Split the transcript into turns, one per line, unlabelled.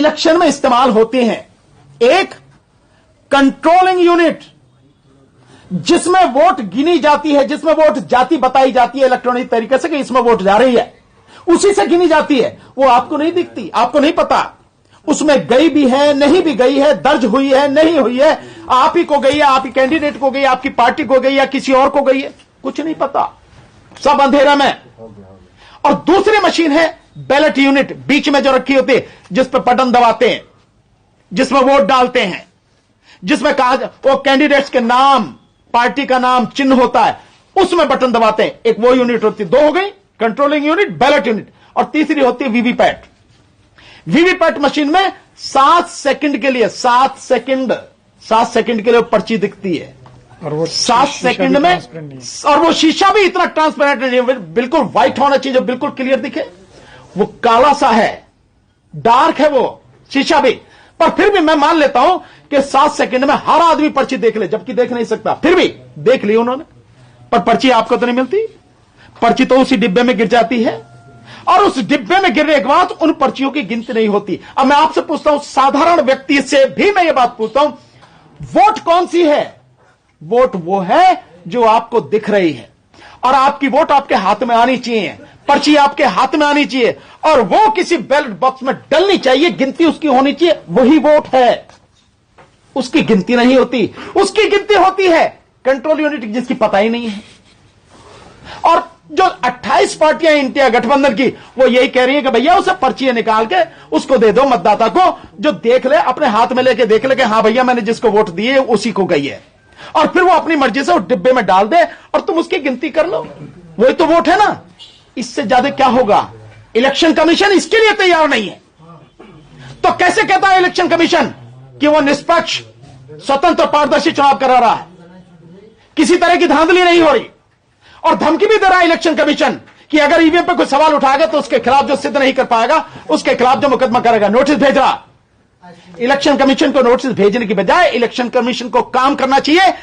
Election में इस्तेमाल होती हैं। एक कंट्रोलिंग यूनिट, जिसमें वोट गिनी जाती है, जिसमें वोट जाति बताई जाती है इलेक्ट्रॉनिक तरीके से कि इसमें वोट जा रही है, उसी से गिनी जाती है। वो आपको नहीं दिखती, आपको नहीं पता उसमें गई भी है, नहीं भी गई है, दर्ज हुई है, नहीं हुई है, आप ही को गई है, आप ही कैंडिडेट को गई, आपकी पार्टी को गई या किसी और को गई है, कुछ नहीं पता, सब अंधेरा में। और दूसरी मशीन है बैलेट यूनिट, बीच में जो रखी होती है, जिस पर बटन दबाते हैं, जिसमें वोट डालते हैं, जिसमें कहा वो कैंडिडेट्स के नाम, पार्टी का नाम, चिन्ह होता है, उसमें बटन दबाते हैं। एक वो यूनिट होती है। दो हो गई, कंट्रोलिंग यूनिट, बैलेट यूनिट। और तीसरी होती है वीवीपैट। वीवीपैट मशीन में 7 सेकंड के लिए 7 सेकंड के लिए पर्ची दिखती है,
और वो
7 सेकंड में, और वो शीशा भी इतना ट्रांसपेरेंट नहीं है, बिल्कुल व्हाइट होना चाहिए जो बिल्कुल क्लियर दिखे। वो काला सा है, डार्क है वो शीशा भी, पर फिर भी मैं मान लेता हूं कि 7 सेकंड में हर आदमी पर्ची देख ले, जबकि देख नहीं सकता, फिर भी देख ली उन्होंने। पर पर्ची आपको तो नहीं मिलती, पर्ची तो उसी डिब्बे में गिर जाती है, और उस डिब्बे में गिरने के बाद उन पर्चियों की गिनती नहीं होती। अब मैं आपसे पूछता हूं, साधारण व्यक्ति से भी मैं ये बात पूछता हूं, वोट कौन सी है? वोट वो है जो आपको दिख रही है, और आपकी वोट आपके हाथ में आनी चाहिए, पर्ची आपके हाथ में आनी चाहिए, और वो किसी बैलेट बॉक्स में डलनी चाहिए, गिनती उसकी होनी चाहिए, वही वोट है। उसकी गिनती नहीं होती, उसकी गिनती होती है कंट्रोल यूनिट जिसकी पता ही नहीं है। और जो 28 पार्टियां इंडिया गठबंधन की, वो यही कह रही है कि भैया उसे पर्चियां निकाल के उसको दे दो मतदाता को, जो देख ले, अपने हाथ में लेके देख ले कि हाँ भैया मैंने जिसको वोट दिए उसी को गई है, और फिर वो अपनी मर्जी से उस डिब्बे में डाल दे और तुम उसकी गिनती कर लो। वही तो वोट है ना, इससे ज्यादा क्या होगा? इलेक्शन कमीशन इसके लिए तैयार नहीं है, तो कैसे कहता है इलेक्शन कमीशन कि वो निष्पक्ष, स्वतंत्र, पारदर्शी चुनाव करा रहा है, किसी तरह की धांधली नहीं हो रही? और धमकी भी दे रहा है इलेक्शन कमीशन कि अगर ईवीएम पे कोई सवाल उठाएगा तो उसके खिलाफ, जो सिद्ध नहीं कर पाएगा उसके खिलाफ जो मुकदमा करेगा, नोटिस भेज रहा। इलेक्शन कमीशन को नोटिस भेजने की बजाय इलेक्शन कमीशन को काम करना चाहिए